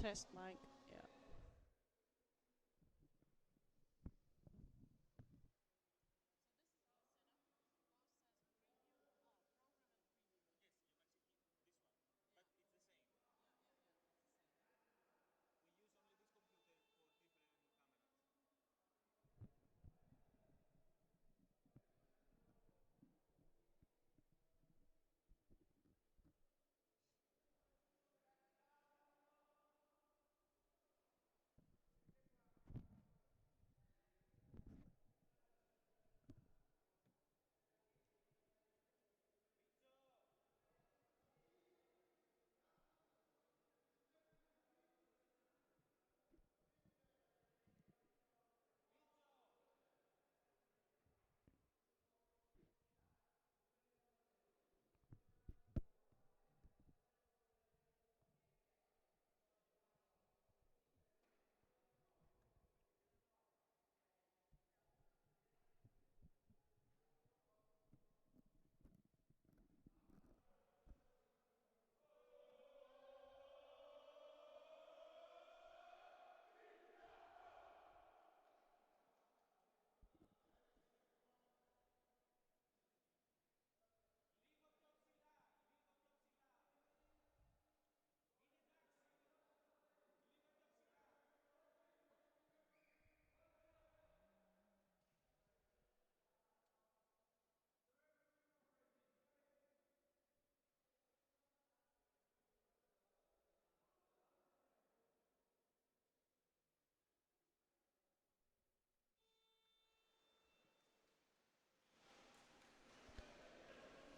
Test mic. Yeah.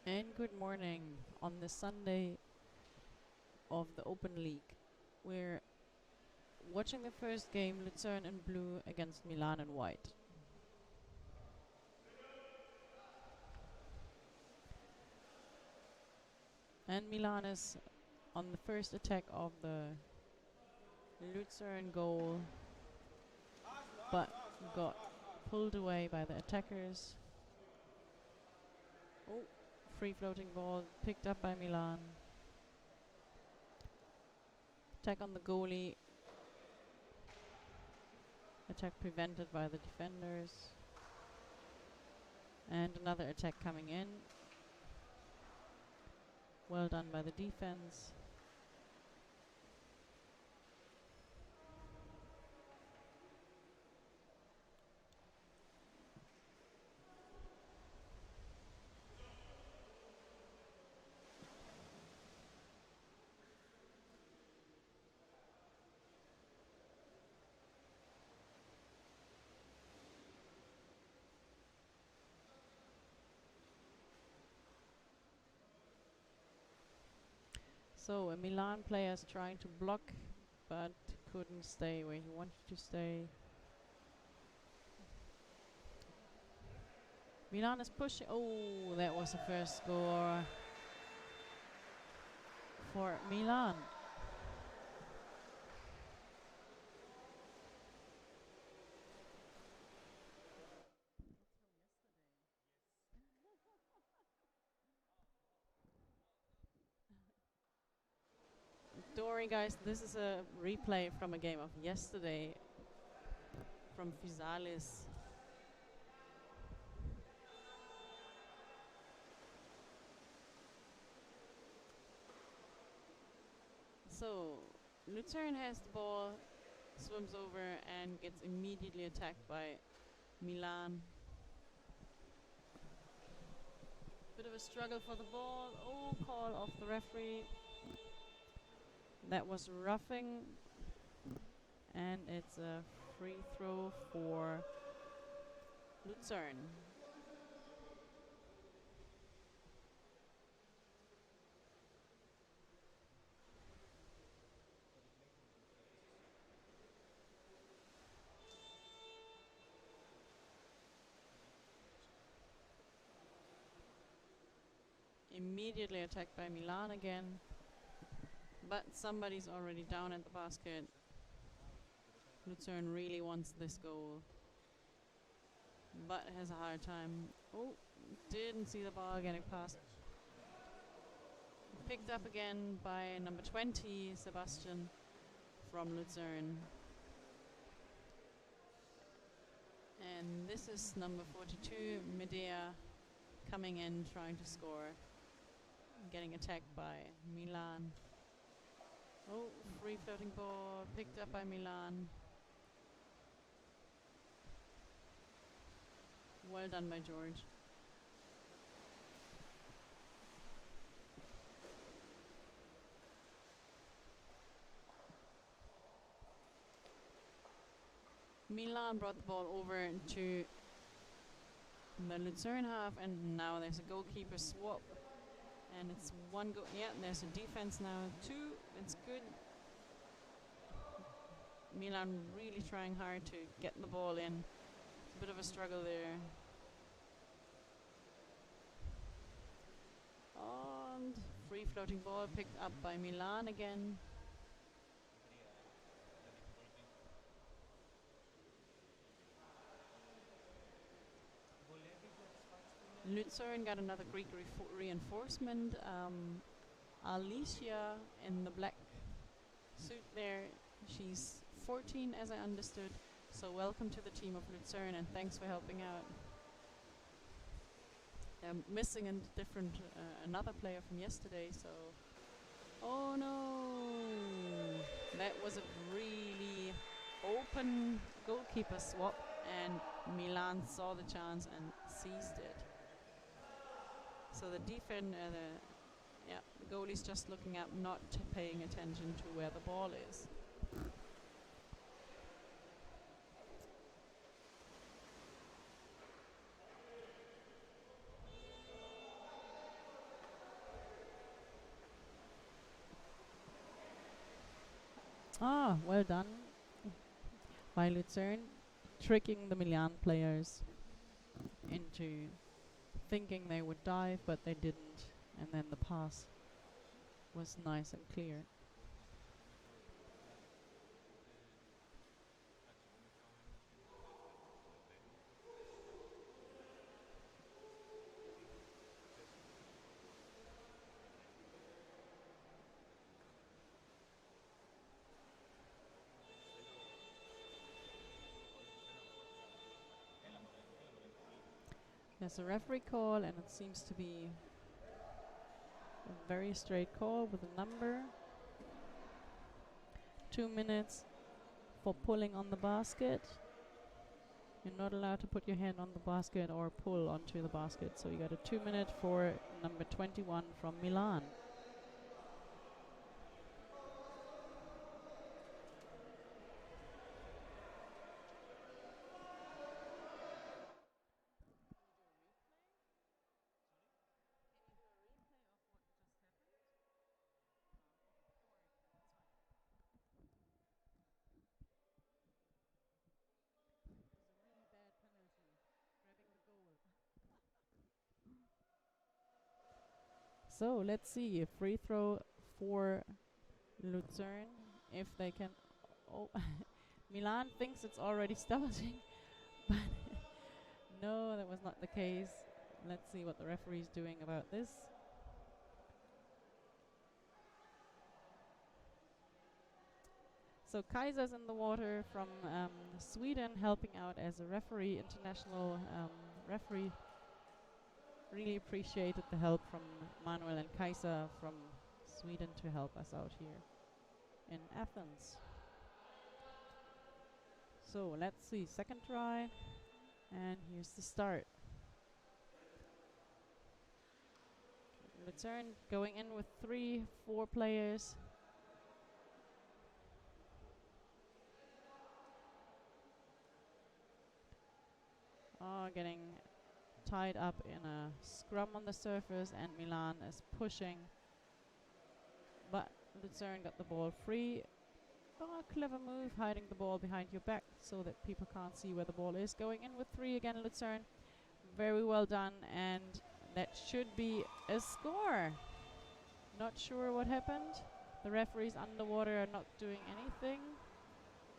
And good morning on the Sunday of the Open League. We're watching the first game, Lucerne in blue against Milan in white. And Milan is on the first attack of the Lucerne goal, but got pulled away by the attackers. Oh, free floating ball picked up by Milan. Attack on the goalie. Attack prevented by the defenders. And another attack coming in. Well done by the defense. So a Milan player is trying to block, but couldn't stay where he wanted to stay. Milan is pushing. Oh, that was the first score for Milan. Don't worry, guys. This is a replay from a game of yesterday from Physalis. So Lucerne has the ball, swims over and gets immediately attacked by Milan. Bit of a struggle for the ball. Oh, call of the referee. That was roughing, and it's a free throw for Lucerne. Immediately attacked by Milan again, but somebody's already down at the basket. Lucerne really wants this goal, but has a hard time. Oh, didn't see the ball getting past. Picked up again by number 20, Sebastian. from Luzern. And this is number 42, Medea, coming in, trying to score. Getting attacked by Milan. Oh, free floating ball, picked up by Milan. Well done by George. Milan brought the ball over to the Luzern half, and now there's a goalkeeper swap. And it's one goal. Yeah, there's a defense now. Two, it's good. Milan really trying hard to get the ball in. It's a bit of a struggle there. And free floating ball picked up by Milan again. Luzern got another Greek reinforcement. Alicia in the black suit there. She's 14 as I understood. So welcome to the team of Luzern and thanks for helping out. They're missing a different, another player from yesterday, so... Oh no! That was a really open goalkeeper swap and Milan saw the chance and seized it. So the the goalie's just looking up, not paying attention to where the ball is. Ah, well done by Luzern, tricking the Milan players into thinking they would dive, but they didn't, and then the pass was nice and clear. There's a referee call, and it seems to be a very straight call with a number. 2 minutes for pulling on the basket. You're not allowed to put your hand on the basket or pull onto the basket, so you got a 2 minute for number 21 from Milan. So let's see, a free throw for Luzern, if they can. Oh, Milan thinks it's already starting, but no, that was not the case. Let's see what the referee's doing about this. So Kaiser's in the water from Sweden, helping out as a referee, international referee. Really appreciated the help from Manuel and Kaiser from Sweden to help us out here in Athens. So let's see, second try, and here's the start. Return going in with 3-4 players. Getting tied up in a scrum on the surface, and Milan is pushing, but Luzern got the ball free. Clever move, hiding the ball behind your back so that people can't see where the ball is. Going in with 3 again, Luzern. Very well done, and that should be a score. Not sure what happened. The referees underwater are not doing anything.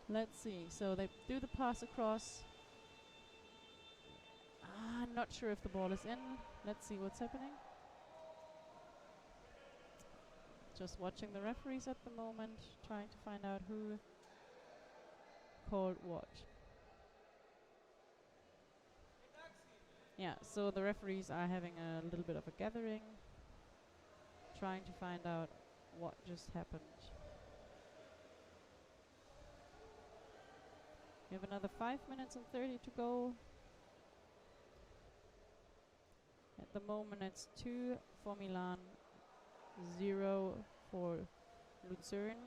Let's see. So they do the pass across. I'm not sure if the ball is in. Let's see what's happening. Just watching the referees at the moment, trying to find out who called what. Yeah, so the referees are having a little bit of a gathering, trying to find out what just happened. We have another 5 minutes and 30 to go. At the moment it's 2 for Milan, 0 for Lucerne.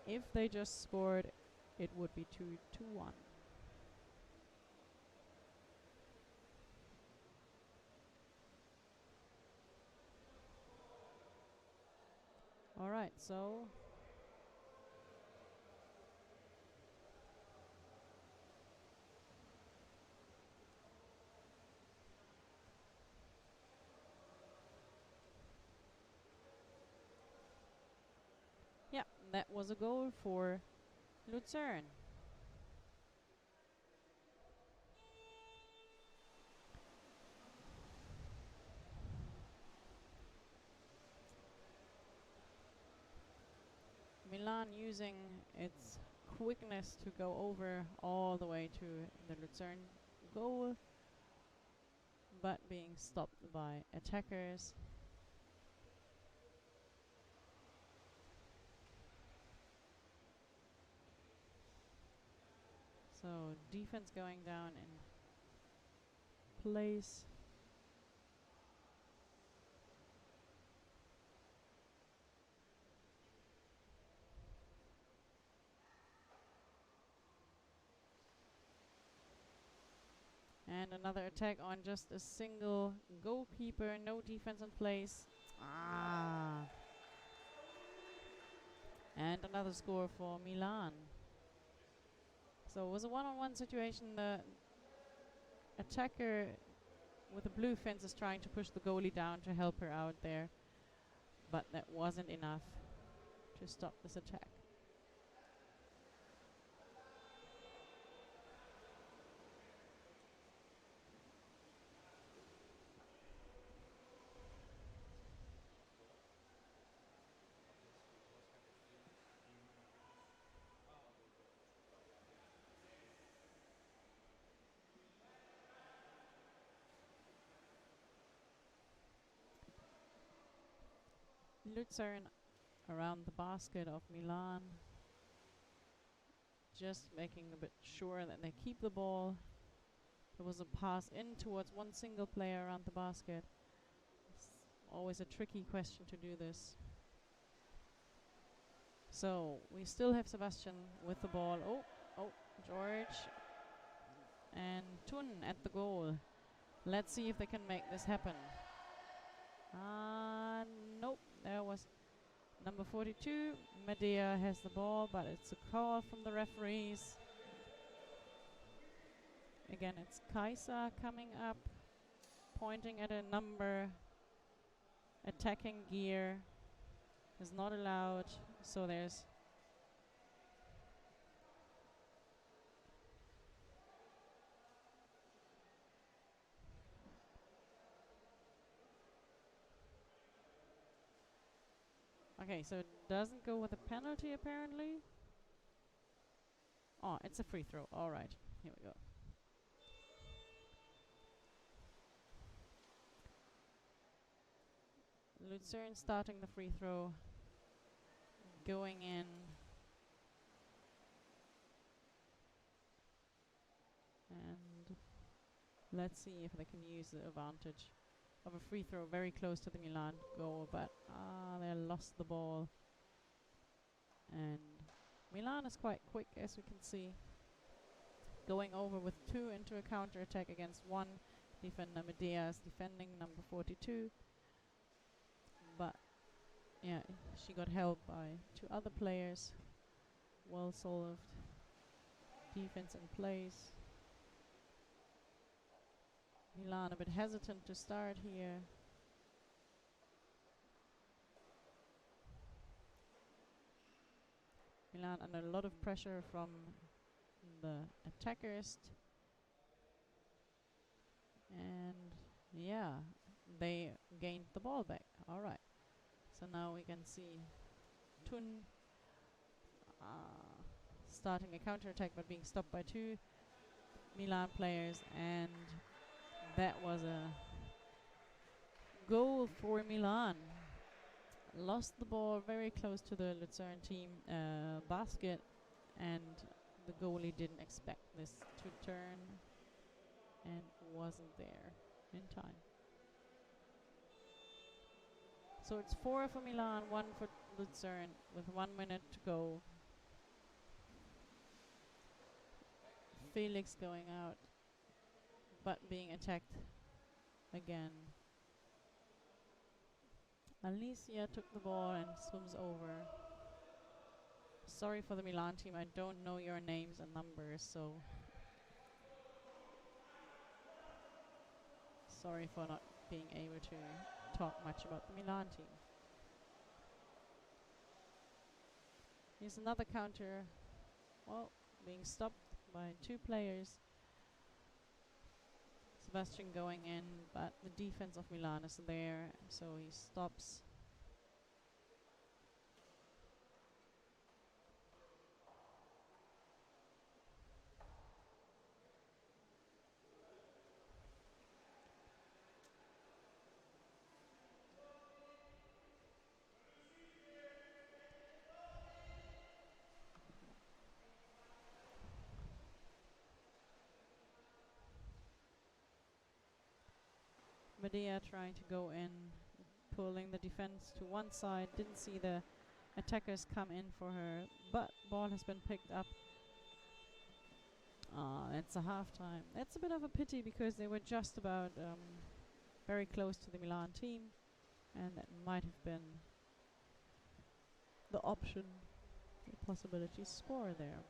If they just scored, it would be 2-1. Alright, so yeah, that was a goal for Lucerne. Milan using its quickness to go over all the way to the Lucerne goal, but being stopped by attackers. So defense going down in place. And another attack on just a single goalkeeper, no defense in place. And another score for Milan. So it was a one-on-one situation. The attacker with the blue fence is trying to push the goalie down to help her out there, but that wasn't enough to stop this attack. Lucerne around the basket of Milan, just making a bit sure that they keep the ball. There was a pass in towards one single player around the basket. It's always a tricky question to do this. So we still have Sebastian with the ball. Oh, George and Thun at the goal. Let's see if they can make this happen. Nope, there was number 42. Medea has the ball, but it's a call from the referees. Again, it's Kaisa coming up, pointing at a number. Attacking gear is not allowed, so there's okay, so it doesn't go with a penalty apparently. Oh, it's a free throw. Alright, here we go. Lucerne starting the free throw, going in. And let's see if they can use the advantage of a free throw very close to the Milan goal, but they lost the ball. And Milan is quite quick, as we can see, going over with 2 into a counter attack against 1 defender. Medea is defending number 42, but yeah, she got help by 2 other players. Well solved. Defense in place. Milan a bit hesitant to start here. Milan under a lot of pressure from the attackers. And yeah, they gained the ball back. Alright. So now we can see Tun starting a counter-attack but being stopped by two Milan players, and that was a goal for Milan. Lost the ball very close to the Luzern team basket, and the goalie didn't expect this to turn and wasn't there in time. So it's 4 for Milan, 1 for Luzern with 1 minute to go. Felix going out, but being attacked again. Alicia took the ball and swims over. Sorry for the Milan team, I don't know your names and numbers, so sorry for not being able to talk much about the Milan team. Here's another counter. Well, being stopped by two players. Sebastian going in, but the defense of Milan is there, so he stops. Medea trying to go in, pulling the defense to one side. Didn't see the attackers come in for her, but ball has been picked up. It's a halftime. That's a bit of a pity because they were just about very close to the Milan team, and that might have been the option, the possibility score there.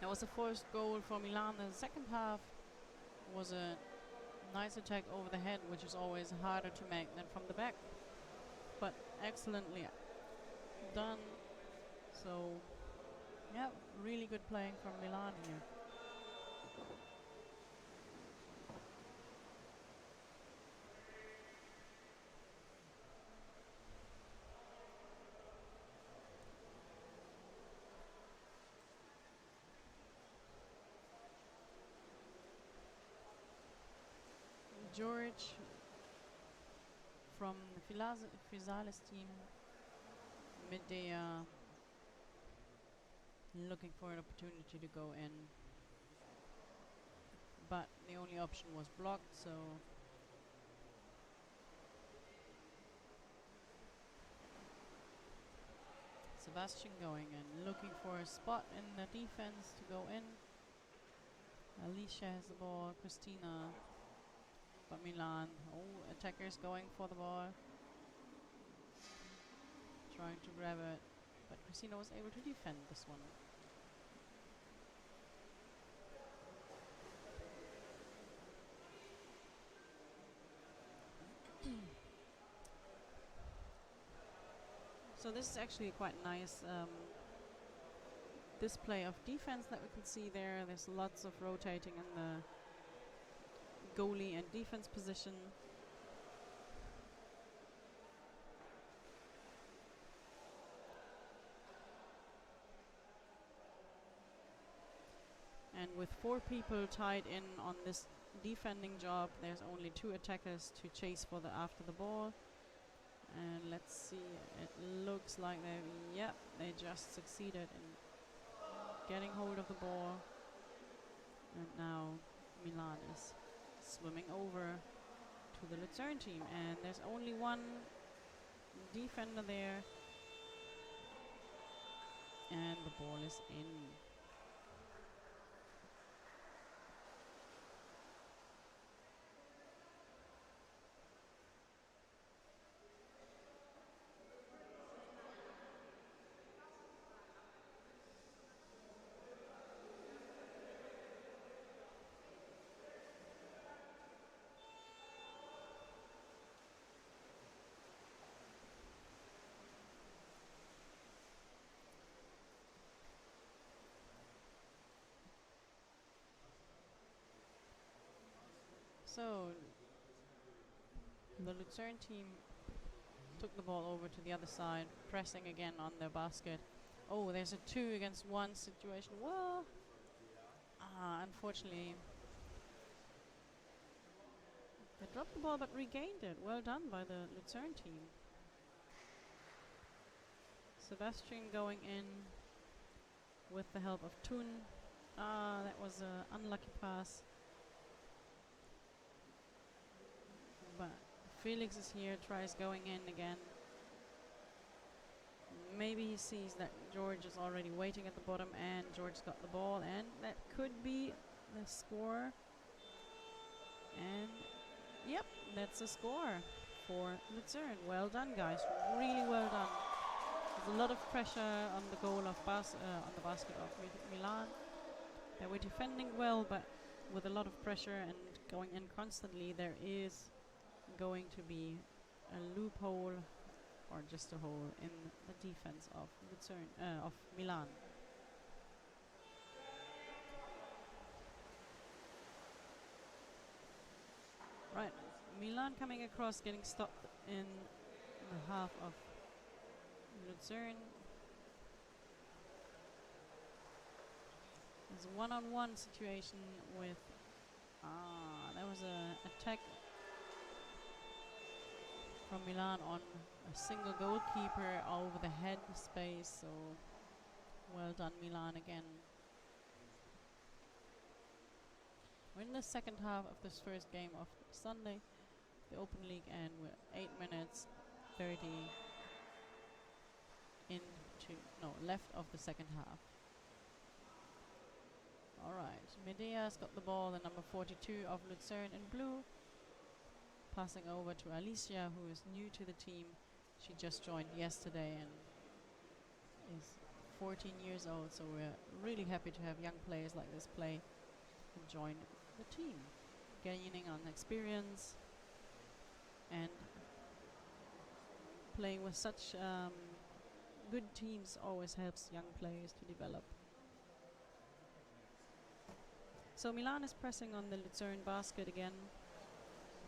That was the first goal for Milan. The second half was a nice attack over the head, which is always harder to make than from the back. But excellently done. So, yeah, really good playing from Milan here. George from the Fisales team, midday, looking for an opportunity to go in, but the only option was blocked, so Sebastian going in, looking for a spot in the defense to go in. Alicia has the ball, Christina, but Milan, attackers going for the ball, trying to grab it, but Christina was able to defend this one. So this is actually a quite nice display of defense that we can see there. There's lots of rotating in the goalie and defense position. And with 4 people tied in on this defending job, there's only 2 attackers to chase for after the ball. And let's see, it looks like they just succeeded in getting hold of the ball. And now Milan is swimming over to the Lucerne team, and there's only 1 defender there, and the ball is in. So the Lucerne team took the ball over to the other side, pressing again on their basket. Oh, there's a 2 against 1 situation. Well, unfortunately, they dropped the ball but regained it. Well done by the Lucerne team. Sebastian going in with the help of Thun. That was an unlucky pass. But Felix is here, tries going in again. Maybe he sees that George is already waiting at the bottom, and George got the ball, and that could be the score. And yep, that's a score for Lucerne. Well done, guys. Really well done. There's a lot of pressure on the goal of on the basket of Milan. They were defending well, but with a lot of pressure and going in constantly, there is going to be a loophole or just a hole in the defense of of Milan. Right, Milan coming across, getting stopped in the half of Lucerne. There's a one-on-one situation with there was a attack from Milan on a single goalkeeper over the head space, so well done Milan again. We're in the second half of this first game of Sunday, the Open League, and we're 8 minutes 30 left of the second half. Alright, Medea's got the ball, the number 42 of Lucerne in blue. Passing over to Alicia, who is new to the team. She just joined yesterday and is 14 years old, so we're really happy to have young players like this play and join the team, gaining on experience and playing with such good teams always helps young players to develop. So Milan is pressing on the Lucerne basket again.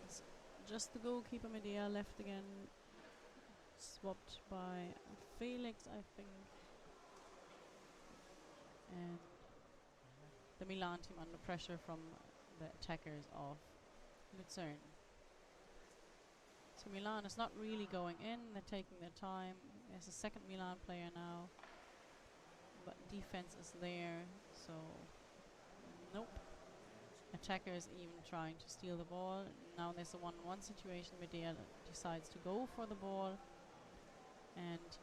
It's just the goalkeeper Medea left again, swapped by Felix, I think. And the Milan team under pressure from the attackers of Lucerne. So Milan is not really going in, they're taking their time. There's a second Milan player now, but defense is there, so nope. Attacker is even trying to steal the ball. Now there's a 1-on-1 situation. Medea decides to go for the ball, and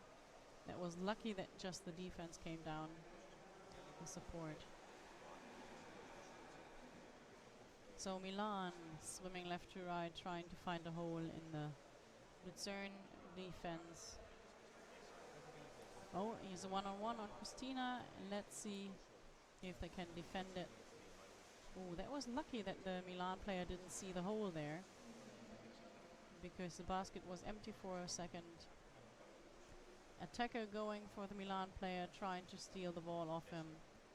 that was lucky that just the defense came down to support. So Milan swimming left to right, trying to find a hole in the Lucerne defense. Oh, he's a 1-on-1 on Christina. Let's see if they can defend it. Oh, that was lucky that the Milan player didn't see the hole there, because the basket was empty for a second. Attacker going for the Milan player, trying to steal the ball off him.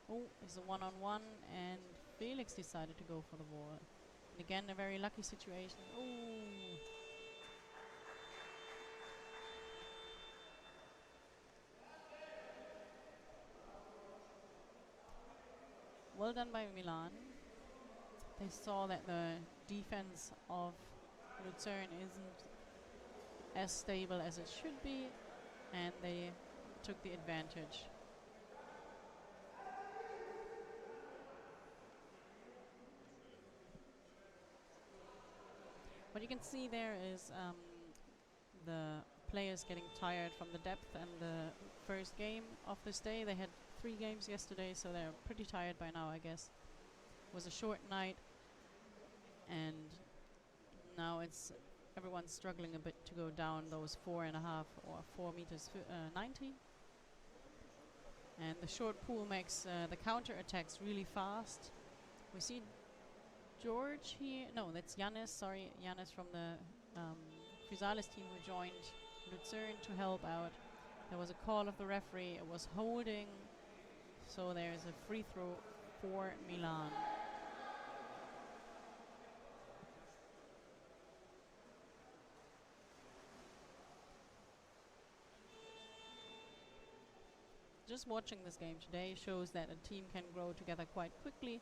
Oh, it's a 1-on-1, and Felix decided to go for the ball. And again, a very lucky situation. Oh! Well done by Milan. They saw that the defense of Lucerne isn't as stable as it should be, and they took the advantage. What you can see there is the players getting tired from the depth and the first game of this day. They had 3 games yesterday, so they're pretty tired by now, I guess. It was a short night, and now it's everyone's struggling a bit to go down those 4.5 or 4 meters 90. And the short pool makes the counter attacks really fast. We see George here. No, that's Yannis. Sorry, Yannis from the Chrysalis team who joined Lucerne to help out. There was a call of the referee. It was holding. So there's a free throw for Milan. Just watching this game today shows that a team can grow together quite quickly.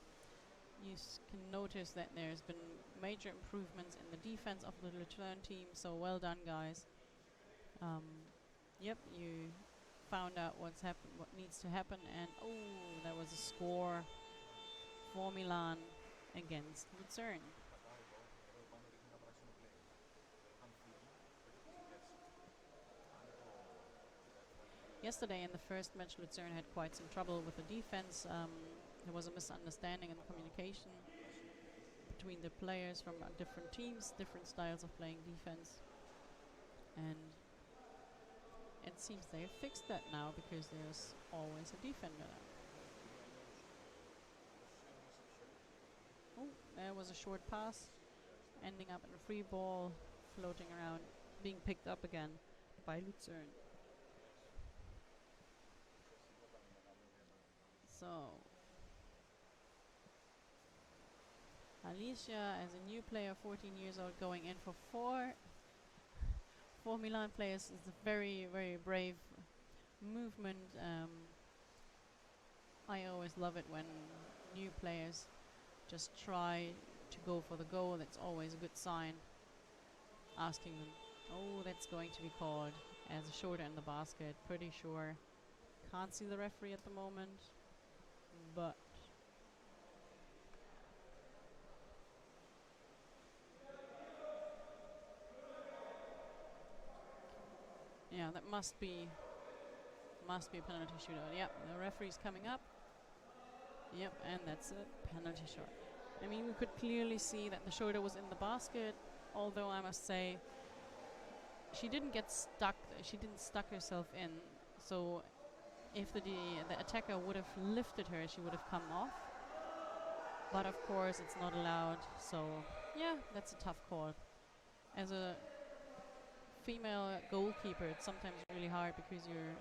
You can notice that there's been major improvements in the defense of the Lucerne team, so well done, guys. Yep, you found out what needs to happen, and oh, there was a score for Milan against Lucerne. Yesterday in the first match, Lucerne had quite some trouble with the defense. There was a misunderstanding in communication between the players from different teams, different styles of playing defense. And it seems they have fixed that now, because there's always a defender now. Oh, there was a short pass, ending up in a free ball, floating around, being picked up again by Lucerne. So, Alicia, as a new player, 14 years old, going in for four Milan players, is a very, very brave movement. I always love it when new players just try to go for the goal. That's always a good sign. Asking them, oh, that's going to be called as a shorter in the basket, pretty sure. Can't see the referee at the moment, but yeah, that must be a penalty shootout. Yep, the referee's coming up. Yep, and that's a penalty shot. I mean, we could clearly see that the shoulder was in the basket, although I must say she didn't get stuck. She didn't stuck herself in, so If the attacker would have lifted her, she would have come off. But of course, it's not allowed. So yeah, that's a tough call. As a female goalkeeper, it's sometimes really hard because you're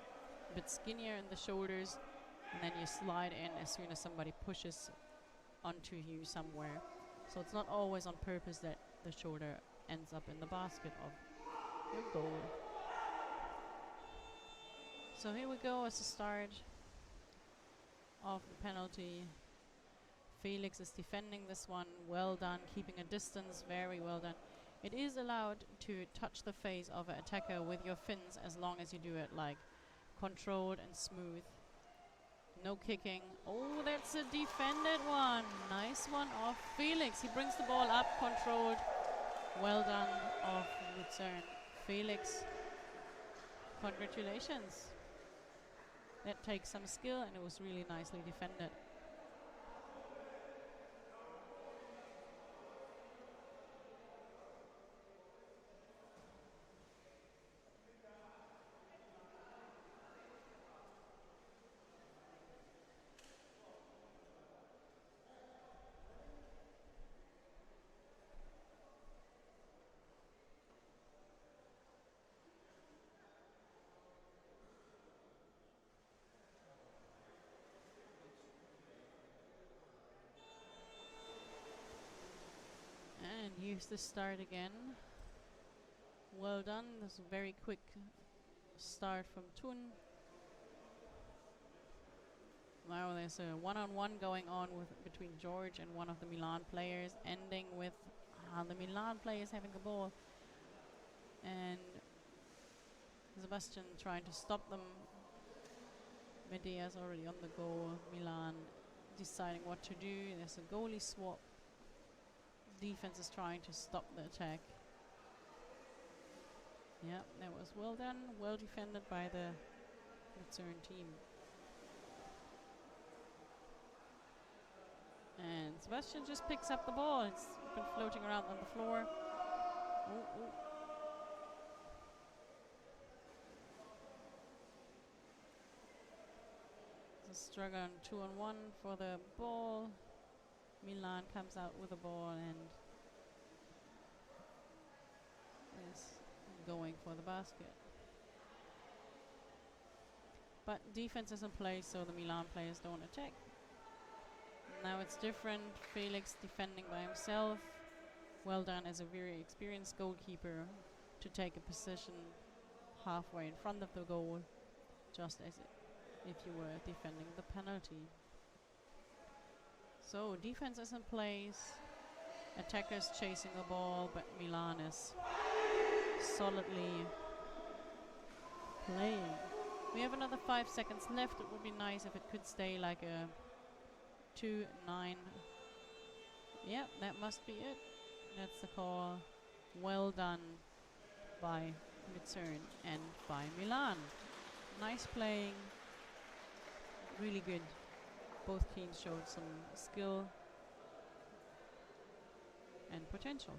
a bit skinnier in the shoulders, and then you slide in as soon as somebody pushes onto you somewhere. So it's not always on purpose that the shoulder ends up in the basket of your goal. So here we go as the start of the penalty. Felix is defending this one. Well done, keeping a distance, very well done. It is allowed to touch the face of an attacker with your fins as long as you do it like controlled and smooth. No kicking. Oh, that's a defended one. Nice one off Felix. He brings the ball up, controlled. Well done off Luzern. Felix, congratulations. That takes some skill, and it was really nicely defended. And here's the start again. Well done. This is a very quick start from Thun. Now there's a one-on-one going on between George and one of the Milan players, ending with the Milan players having the ball. And Sebastian trying to stop them. Medea's already on the goal. Milan deciding what to do. There's a goalie swap. Defense is trying to stop the attack. Yeah, that was well done. Well defended by the Luzern team. And Sebastian just picks up the ball. It's been floating around on the floor. Oh, oh. It's a struggle on 2-on-1 for the ball. Milan comes out with the ball and is going for the basket. But defense is in place, so the Milan players don't attack. Now it's different. Felix defending by himself. Well done as a very experienced goalkeeper to take a position halfway in front of the goal, just as if you were defending the penalty. So defense is in place. Attackers chasing the ball, but Milan is solidly playing. We have another 5 seconds left. It would be nice if it could stay like a 2-9. Yeah, that must be it. That's the call. Well done by Luzern and by Milan. Nice playing. Really good. Both teams showed some skill and potential.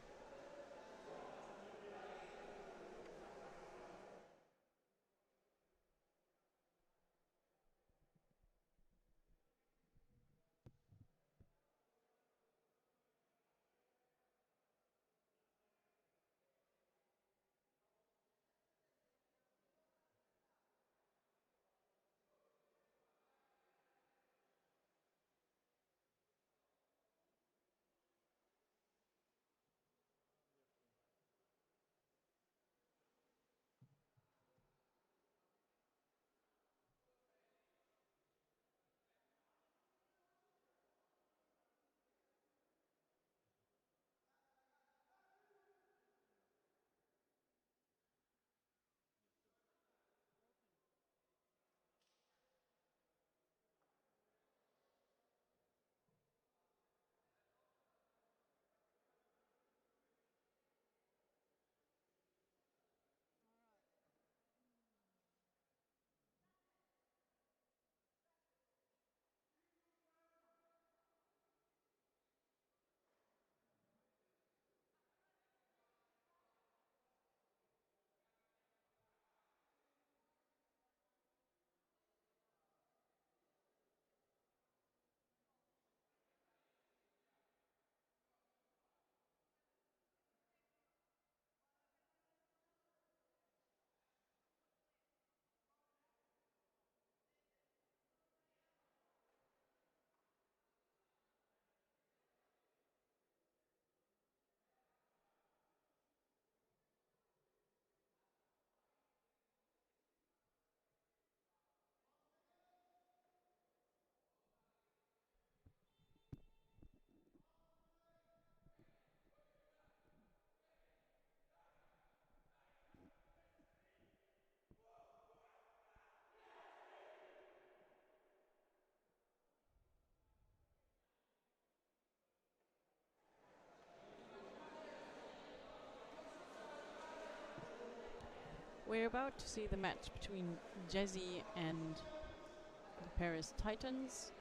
we're about to see the match between Jei and the Paris Titans.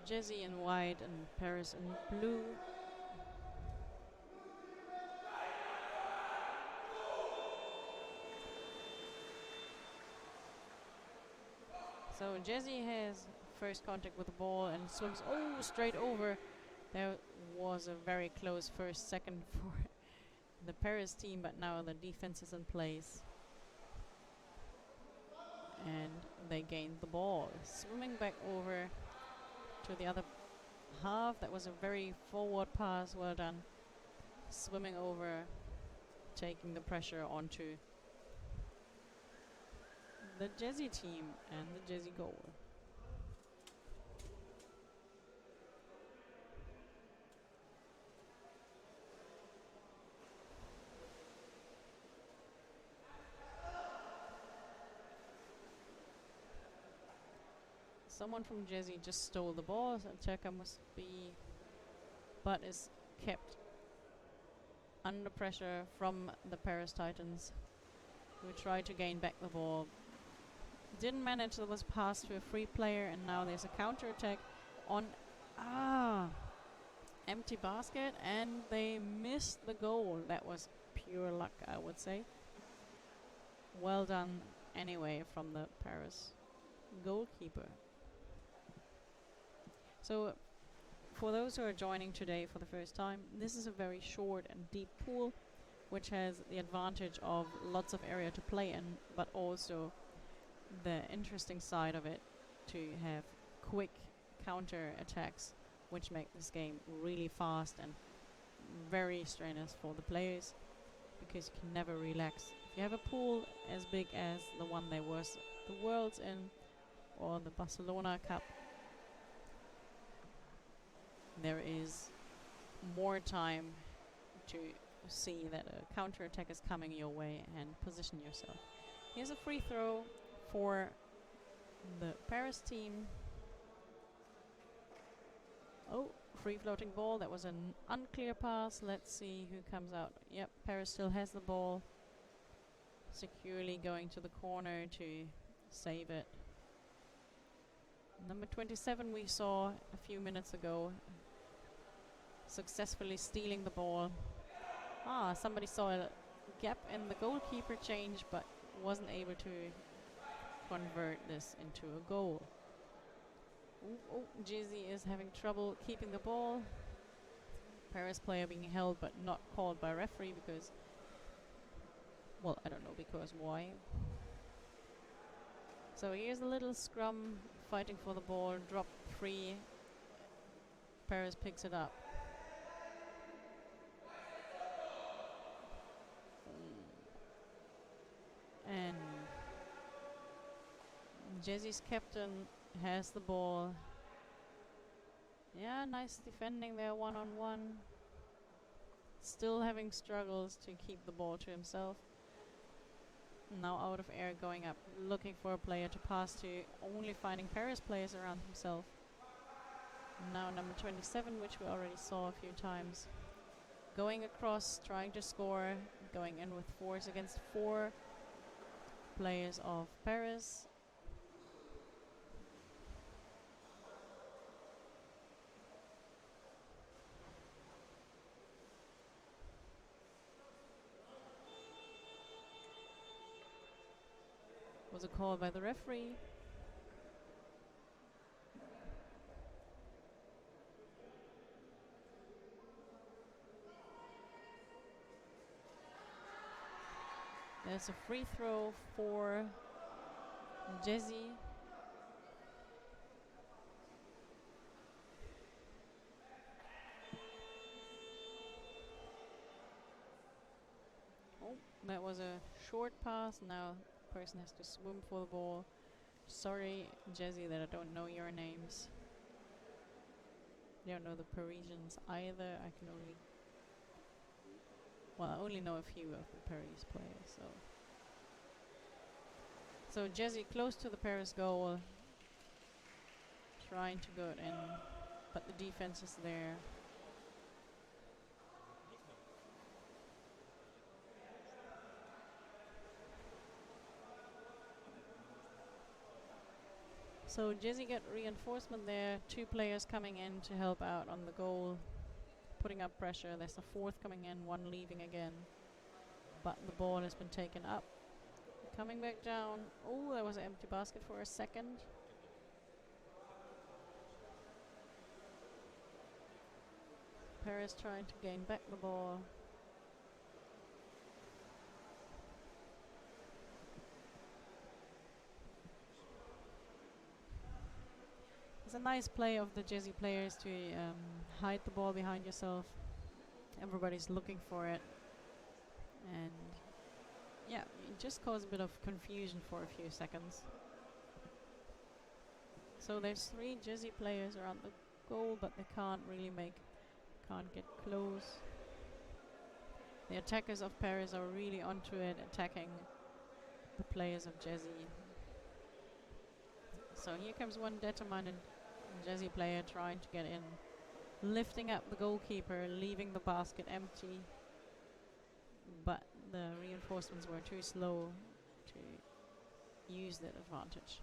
Jei in white and Paris in blue. So Jei has first contact with the ball and swims straight over. There was a very close first second for the Paris team, but now the defense is in place. And they gained the ball. Swimming back over to the other half. That was a very forward pass. Well done. Swimming over, taking the pressure onto the Jei team and the Jei goal. Someone from Jei just stole the ball. So attacker must be, but is kept under pressure from the Paris Titans, who tried to gain back the ball. Didn't manage. There was passed to a free player, and now there's a counter attack on empty basket, and they missed the goal. That was pure luck, I would say. Well done anyway from the Paris goalkeeper. So for those who are joining today for the first time, this is a very short and deep pool, which has the advantage of lots of area to play in, but also the interesting side of it to have quick counter attacks, which make this game really fast and very strenuous for the players, because you can never relax. If you have a pool as big as the one there was the Worlds in, or the Barcelona Cup, there is more time to see that a counter attack is coming your way and position yourself. Here's a free throw for the Paris team. Free floating ball. That was an unclear pass. Let's see who comes out. Yep, Paris still has the ball. Securely going to the corner to save it. Number 27 we saw a few minutes ago, successfully stealing the ball. Somebody saw a gap in the goalkeeper change, but wasn't able to convert this into a goal. Jei is having trouble keeping the ball. Paris player being held but not called by referee because, well, I don't know because why. So here's a little scrum, fighting for the ball, drop free. Paris picks it up. And Jei's captain has the ball. Yeah, nice defending there, one-on-one. Still having struggles to keep the ball to himself. Now out of air, going up, looking for a player to pass to, only finding Paris players around himself. Now number 27, which we already saw a few times. Going across, trying to score, going in with force against 4 players of Paris. Was a call by the referee. There's a free throw for Jei. That was a short pass. Now the person has to swim for the ball. Sorry, Jei, that I don't know your names. I don't know the Parisians either. I can only... Well, I only know a few of the Paris players, so Jei close to the Paris goal, trying to go in. but the defense is there. So Jesse get reinforcement there. 2 players coming in to help out on the goal, putting up pressure. There's a 4th coming in, 1 leaving again. But the ball has been taken up. Coming back down. Oh, there was an empty basket for a second. Paris trying to gain back the ball. It's a nice play of the Jesse players to hide the ball behind yourself. Everybody's looking for it. And yeah, it just caused a bit of confusion for a few seconds. So there's 3 Jesse players around the goal, but they can't get close. The attackers of Paris are really onto it, attacking the players of Jesse. So here comes one determined Jesse player trying to get in, lifting up the goalkeeper, leaving the basket empty. But the reinforcements were too slow to use that advantage.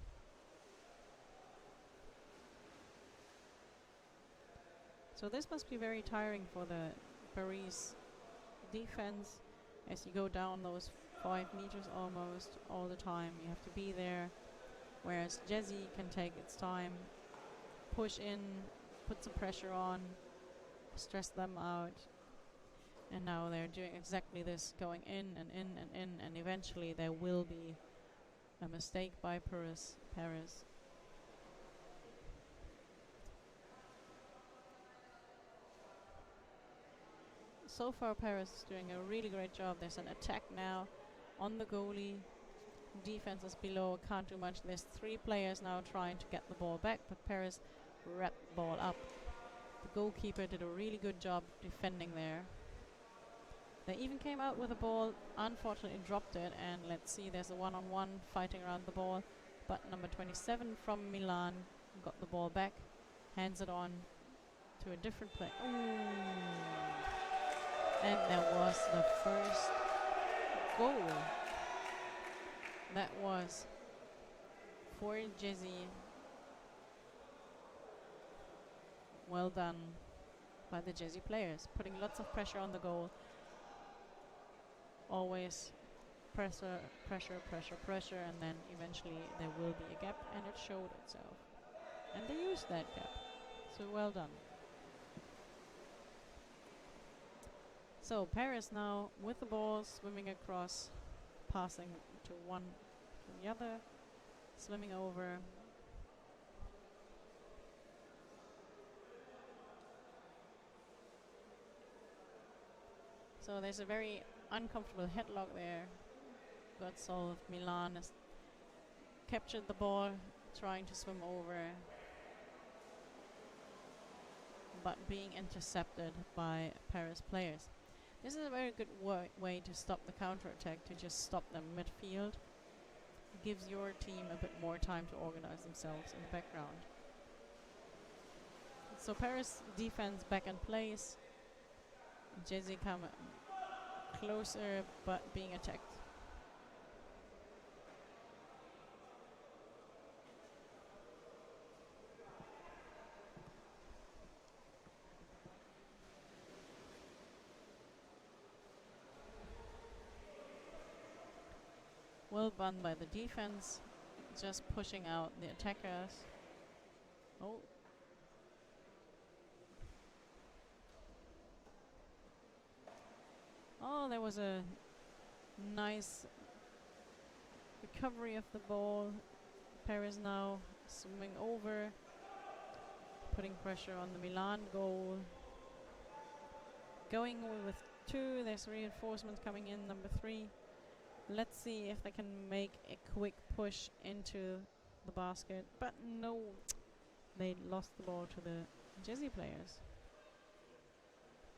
So this must be very tiring for the Paris defense, as you go down those 5 meters almost all the time. You have to be there, whereas Jesse can take its time, push in, put some pressure on, stress them out. And now they're doing exactly this, going in and in and in, and eventually there will be a mistake by Paris. So far Paris is doing a really great job. There's an attack now on the goalie. Defense is below, can't do much. There's 3 players now trying to get the ball back, but Paris wrapped the ball up. The goalkeeper did a really good job defending there. They even came out with the ball, unfortunately dropped it, and let's see, there's a 1-on-1 fighting around the ball, but number 27 from Milan got the ball back, hands it on to a different player. And there was the first goal. That was for Jesse. Well done by the Jesse players, putting lots of pressure on the goal. Always pressure, and then eventually there will be a gap, and it showed itself. And they used that gap. So well done. So Paris now with the ball, swimming across, passing to one to the other, swimming over. So there's a very uncomfortable headlock there. Got solved. Milan has captured the ball, trying to swim over, but being intercepted by Paris players. This is a very good way to stop the counterattack, to just stop them midfield. It gives your team a bit more time to organize themselves in the background. So Paris defense back in place. Jesse come closer, but being attacked. Well done by the defense, just pushing out the attackers. Oh, there was a nice recovery of the ball. Paris now swimming over, putting pressure on the Milan goal. Going with 2, there's reinforcements coming in, number 3. Let's see if they can make a quick push into the basket. But no, they lost the ball to the Jesse players.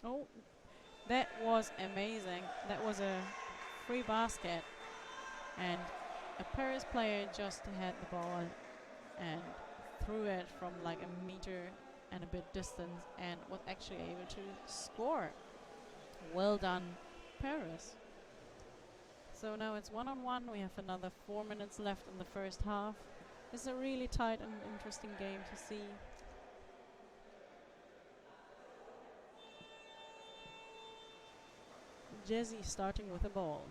Oh, that was amazing. That was a free basket. And a Paris player just had the ball and threw it from like a meter and a bit distance and was actually able to score. Well done, Paris. So now it's 1-on-1. We have another 4 minutes left in the first half. It's a really tight and interesting game to see. Jei starting with the ball.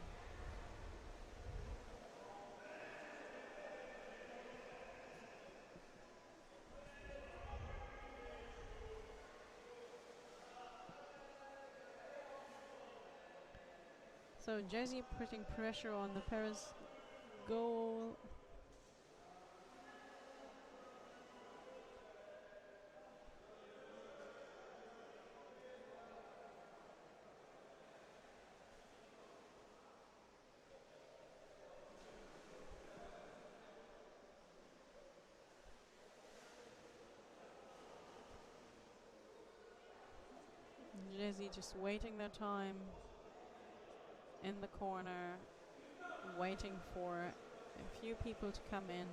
So Jei putting pressure on the Paris goal. Jei just waiting their time in the corner, waiting for a few people to come in.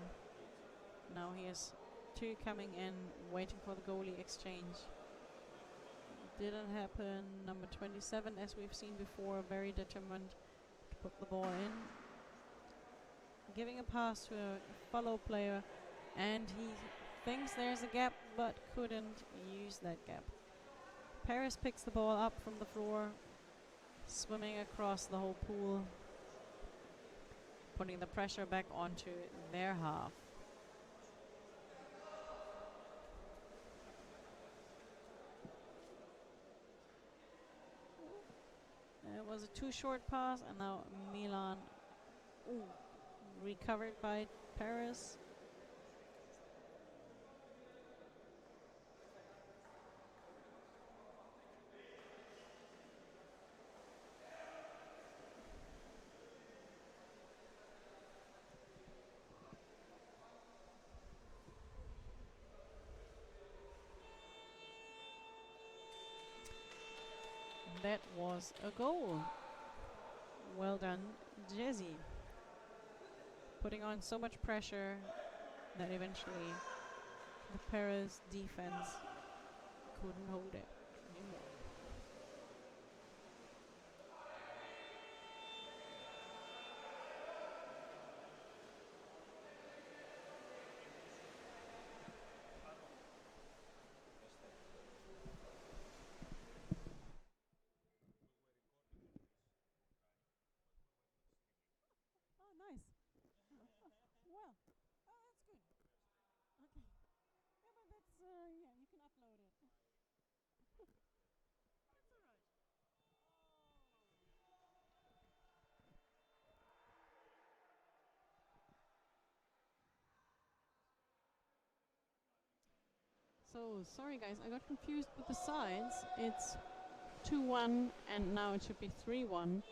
Now he has two coming in, waiting for the goalie exchange. Didn't happen. Number 27, as we've seen before, very determined to put the ball in. Giving a pass to a follow player, and he thinks there's a gap, but couldn't use that gap. Paris picks the ball up from the floor, swimming across the whole pool, putting the pressure back onto their half. It was a too short pass, and now Milan recovered by Paris. That was a goal. Well done, Jei. Putting on so much pressure that eventually the Paris defense couldn't hold it anymore. Oh, nice. Well, that's good. Okay. Yeah, but that's, yeah, you can upload it. That's alright. So, sorry guys, I got confused with the sides. It's 2-1 and now it should be 3-1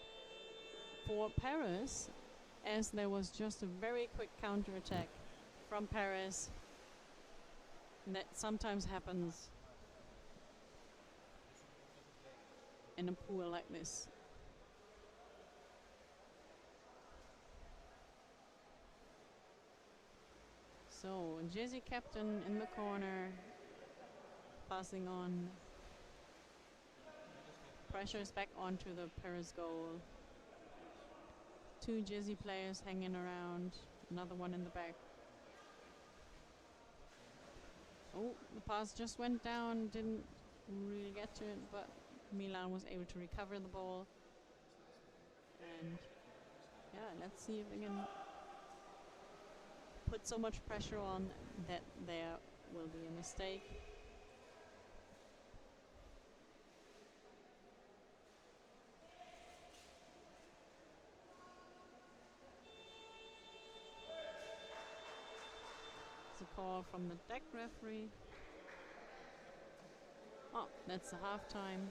for Paris, as there was just a very quick counter-attack from Paris. That sometimes happens in a pool like this. So, Jei captain in the corner, passing on. Pressures back onto the Paris goal. Two Jei players hanging around, another one in the back. Oh, the pass just went down, didn't really get to it, but Milan was able to recover the ball. And yeah, let's see if they can put so much pressure on that there will be a mistake. It's a call from the deck referee. Oh, that's the halftime.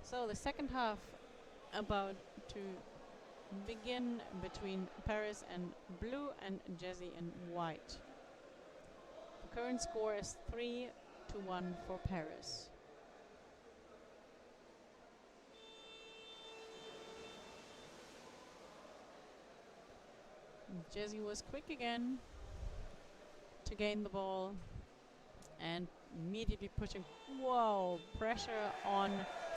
So the second half about to begin between Paris and blue and Jei and white. The current score is 3-1 for Paris. Jei was quick again to gain the ball and immediately pushing. Whoa, pressure on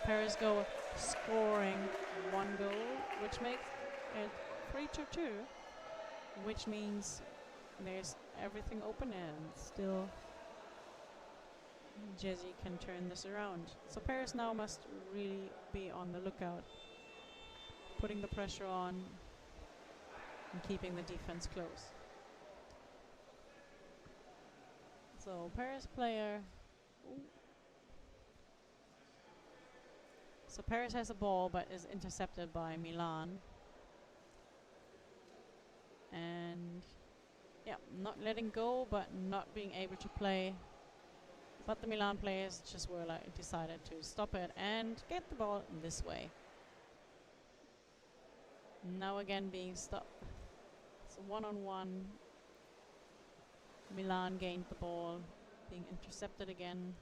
Paris goal, scoring one goal, which makes it 3-2, which means there's everything open and still Jei can turn this around. So Paris now must really be on the lookout, putting the pressure on and keeping the defense close. So Paris player. Ooh. So Paris has a ball but is intercepted by Milan. And yeah, not letting go but not being able to play. But the Milan players just were like decided to stop it and get the ball this way. Now again being stopped. So 1-on-1. Milan gained the ball, being intercepted again.